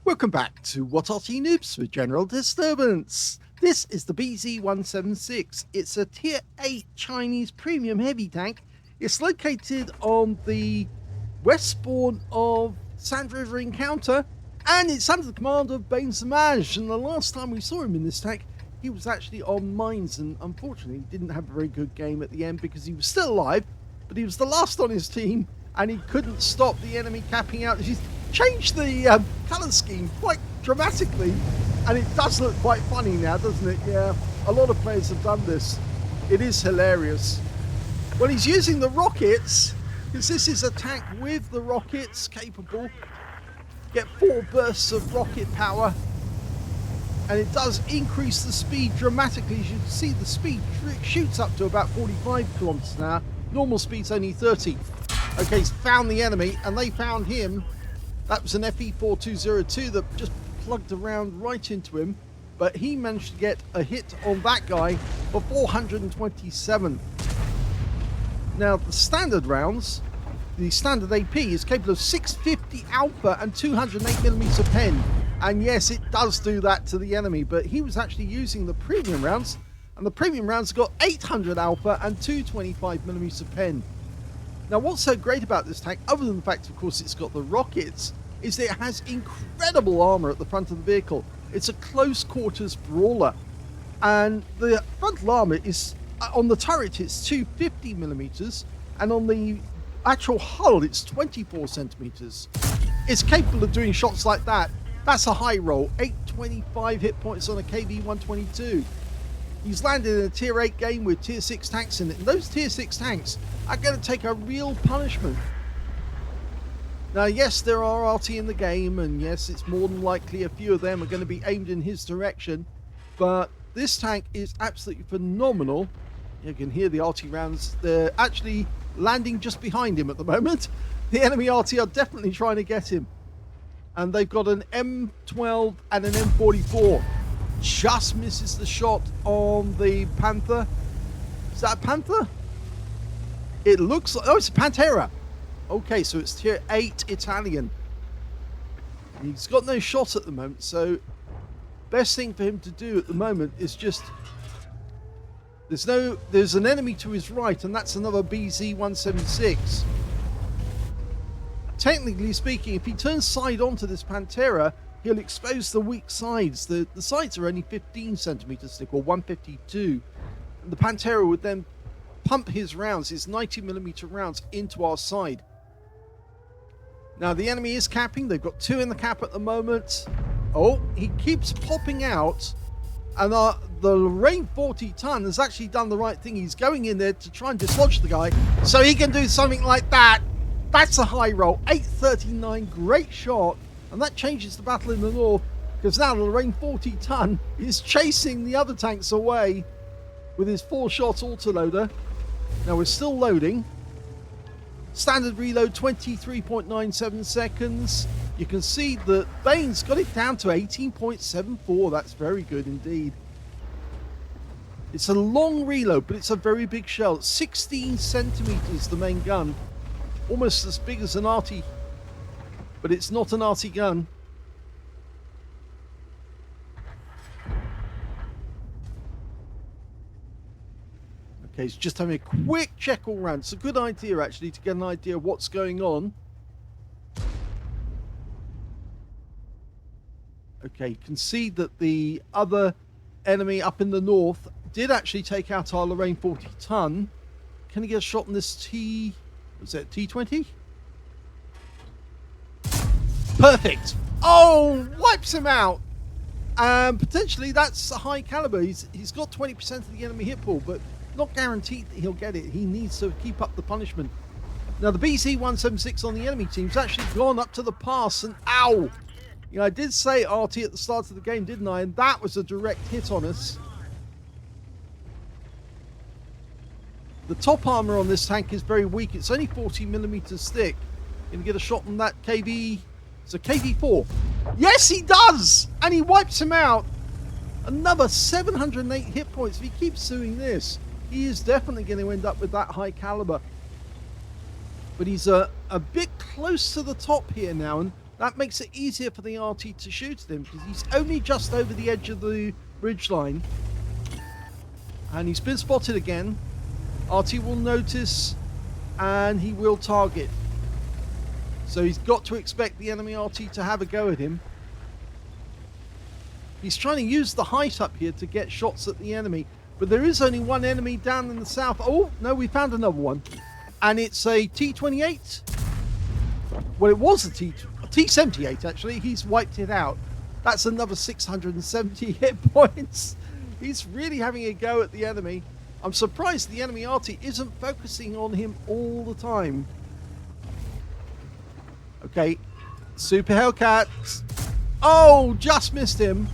Welcome back to What Arty Noobs for General Disturbance. This is the BZ-176. It's a Tier 8 Chinese premium heavy tank. It's located on the west spawn of Sand River Encounter, and it's under the command of BZ-176. And the last time we saw him in this tank, he was actually on mines, and unfortunately didn't have a very good game at the end because he was still alive, but he was the last on his team, and he couldn't stop the enemy capping out. He's changed the colour scheme quite dramatically, and it does look quite funny now, doesn't it? Yeah, a lot of players have done this. It is hilarious. Well, he's using the rockets, because this is a tank with the rockets capable. Get 4 bursts of rocket power, and it does increase the speed dramatically. As you can see, the speed shoots up to about 45 kilometers an hour. Normal speed's only 30. Okay, he's found the enemy, and they found him. That was an FE4202 that just plugged around right into him, but he managed to get a hit on that guy for 427. Now, the standard rounds, the standard AP is capable of 650 alpha and 208mm pen. And yes, it does do that to the enemy, but he was actually using the premium rounds, and the premium rounds got 800 alpha and 225mm pen. Now, what's so great about this tank, other than the fact, of course, it's got the rockets, is that it has incredible armor at the front of the vehicle. It's a close quarters brawler, and the frontal armor is, on the turret, it's 250mm, and on the actual hull, it's 24 centimeters. It's capable of doing shots like that. That's a high roll, 825 hit points on a KV-122. He's landed in a Tier 8 game with Tier 6 tanks in it, and those Tier 6 tanks are going to take a real punishment. Now, yes, there are Arty in the game, and yes, it's more than likely a few of them are going to be aimed in his direction, but this tank is absolutely phenomenal. You can hear the Arty rounds. They're actually landing just behind him at the moment. The enemy Arty are definitely trying to get him. And they've got an M12 and an M44. Just misses the shot on the Panther. Is that a Panther? It looks like... oh, it's a Pantera. Okay, so it's Tier 8 Italian. He's got no shot at the moment, so best thing for him to do at the moment is just... There's an enemy to his right, and that's another BZ-176. Technically speaking, if he turns side onto this Pantera, he'll expose the weak sides. The sides are only 15 centimeters thick, or 152. And the Pantera would then pump his rounds, his 90mm rounds, into our side. Now, the enemy is capping. They've got 2 in the cap at the moment. Oh, he keeps popping out. And the Lorraine 40 ton has actually done the right thing. He's going in there to try and dislodge the guy so he can do something like that. That's a high roll. 839, great shot. And that changes the battle in the north, because now the Lorraine 40 ton is chasing the other tanks away with his 4-shot autoloader. Now we're still loading. Standard reload 23.97 seconds. You can see that Bane's got it down to 18.74. That's very good indeed. It's a long reload, but it's a very big shell. It's 16 centimeters, the main gun. Almost as big as an Arty, but it's not an Arty gun. Okay, he's just having a quick check all round. It's a good idea, actually, to get an idea of what's going on. Okay, you can see that the other enemy up in the north did actually take out our Lorraine 40 ton. Can he get a shot on this T... was that T20? Perfect. Oh, wipes him out. Potentially that's a high caliber. He's got 20% of the enemy hit pool, but not guaranteed that he'll get it. He needs to keep up the punishment. Now, the BZ-176 on the enemy team's actually gone up to the pass, and ow! You know, I did say Arty at the start of the game, didn't I? And that was a direct hit on us. The top armor on this tank is very weak. It's only 40mm thick. Can you get a shot on that KV? It's a KV4. Yes, he does! And he wipes him out. Another 708 hit points. If he keeps doing this, he is definitely going to end up with that high caliber. But he's a bit close to the top here now, and That makes it easier for the Arty to shoot at him because he's only just over the edge of the ridge line. And he's been spotted again. Arty will notice and he will target. So he's got to expect the enemy Arty to have a go at him. He's trying to use the height up here to get shots at the enemy. But there is only one enemy down in the south. Oh, no, we found another one. And it's a T-28. Well, it was a T-78, actually. He's wiped it out. That's another 670 hit points. He's really having a go at the enemy. I'm surprised the enemy Arty isn't focusing on him all the time. Okay, Super Hellcat. Oh, just missed him.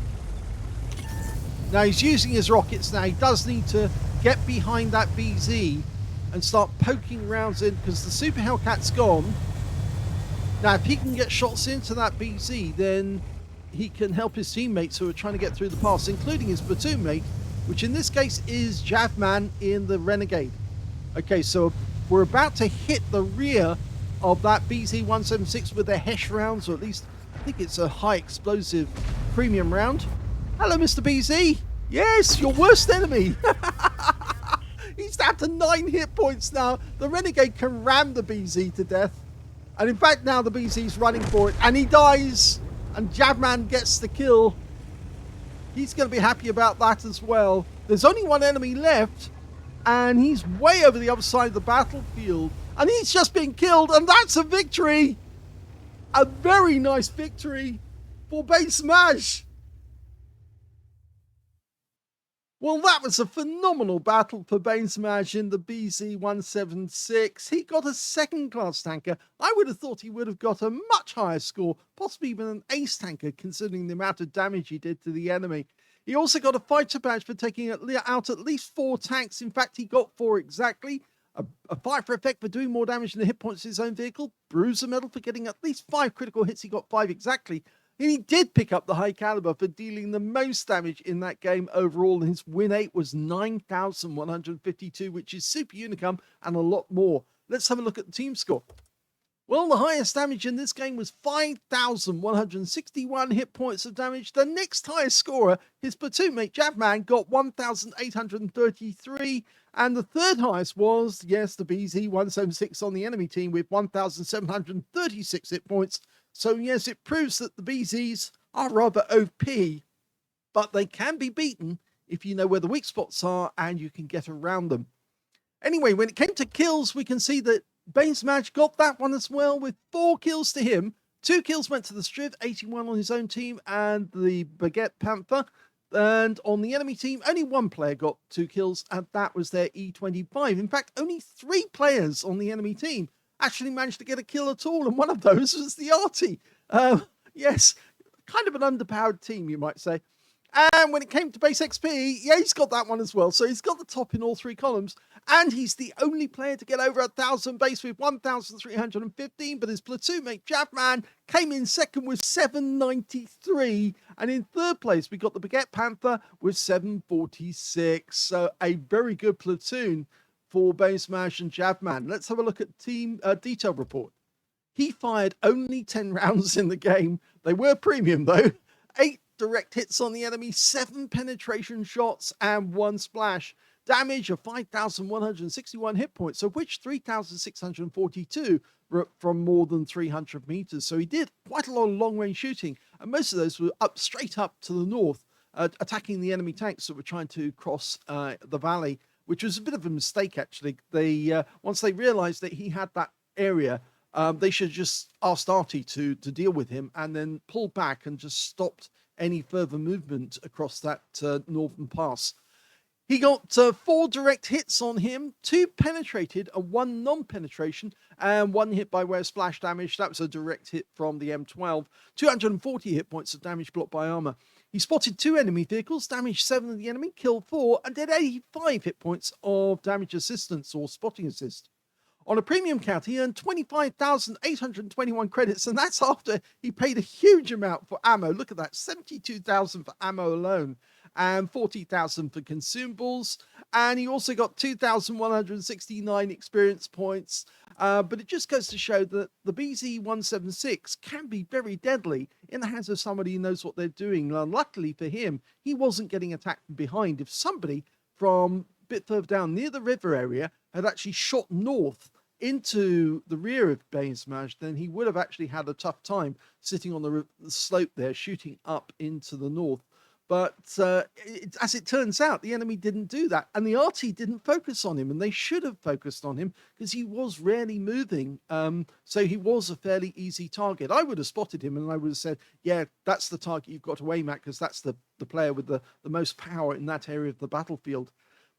Now he's using his rockets now. He does need to get behind that BZ and start poking rounds in because the Super Hellcat's gone. Now, if he can get shots into that BZ, then he can help his teammates who are trying to get through the pass, including his platoon mate, which in this case is Javman in the Renegade. Okay, so we're about to hit the rear of that BZ-176 with their HESH rounds, or at least I think it's a high explosive premium round. Hello, Mr. BZ. Yes, your worst enemy. He's down to 9 hit points now. The Renegade can ram the BZ to death. And in fact, now the BZ's running for it. And he dies. And Javman gets the kill. He's going to be happy about that as well. There's only one enemy left. And he's way over the other side of the battlefield. And he's just been killed. And that's a victory. A very nice victory for Base Smash. Well, that was a phenomenal battle for BZ in the BZ-176. He got a second-class tanker. I would have thought he would have got a much higher score, possibly even an ace tanker, considering the amount of damage he did to the enemy. He also got a fighter badge for taking out at least 4 tanks. In fact, he got 4 exactly. A fighter effect for doing more damage than the hit points of his own vehicle. Bruiser medal for getting at least 5 critical hits. He got 5 exactly. And he did pick up the high caliber for dealing the most damage in that game overall. And his win 8 was 9,152, which is super unicum and a lot more. Let's have a look at the team score. Well, the highest damage in this game was 5,161 hit points of damage. The next highest scorer, his platoon mate Javman, got 1,833. And the third highest was, yes, the BZ-176 on the enemy team with 1,736 hit points. So yes, it proves that the BZs are rather OP, but they can be beaten if you know where the weak spots are and you can get around them. Anyway, when it came to kills, we can see that BZ got that one as well with 4 kills to him. 2 kills went to the Striv, 81 on his own team and the Baguette Panther. And on the enemy team, only 1 player got 2 kills, and that was their E25. In fact, only 3 players on the enemy team actually managed to get a kill at all, and one of those was the Arty. Yes, kind of an underpowered team, you might say. And when it came to base XP, yeah, he's got that one as well. So he's got the top in all 3 columns, and he's the only player to get over 1,000 base with 1,315. But his platoon mate Javman came in second with 793, and in third place we got the Baguette Panther with 746. So a very good platoon for BZ and Javman. Let's have a look at team detail report. He fired only 10 rounds in the game. They were premium though. 8 direct hits on the enemy, 7 penetration shots, and 1 splash. Damage of 5,161 hit points, of which 3,642 were from more than 300 meters. So he did quite a lot of long-range shooting, and most of those were straight up to the north, attacking the enemy tanks that were trying to cross the valley, which was a bit of a mistake, actually. They once they realized that he had that area, they should have just asked Arty to deal with him and then pulled back and just stopped any further movement across that northern pass. He got 4 direct hits on him, 2 penetrated and 1 non-penetration, and 1 hit by way of splash damage. That was a direct hit from the M12. 240 hit points of damage blocked by armor. He spotted 2 enemy vehicles, damaged 7 of the enemy, killed 4, and did 85 hit points of damage assistance or spotting assist. On a premium count, he earned 25,821 credits, and that's after he paid a huge amount for ammo. Look at that, 72,000 for ammo alone, and 40,000 for consumables. And he also got 2,169 experience points, But it just goes to show that the BZ-176 can be very deadly in the hands of somebody who knows what they're doing. And luckily for him, he wasn't getting attacked from behind. If somebody from a bit further down near the river area had actually shot north into the rear of Bain's-Maj, then he would have actually had a tough time sitting on the slope there, shooting up into the north. But as it turns out, the enemy didn't do that. And the Arty didn't focus on him, and they should have focused on him because he was rarely moving. So he was a fairly easy target. I would have spotted him and I would have said, yeah, that's the target you've got to aim at because that's the player with the most power in that area of the battlefield.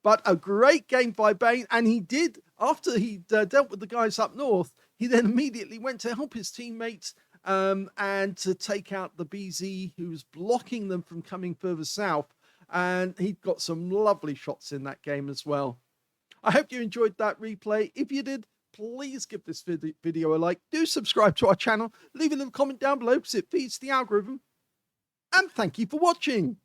But a great game by Bain, and he did, after he dealt with the guys up north, he then immediately went to help his teammates and to take out the BZ who was blocking them from coming further south. And he got some lovely shots in that game as well. I hope you enjoyed that replay. If you did, please give this video a like. Do subscribe to our channel. Leave a little comment down below because it feeds the algorithm. And thank you for watching.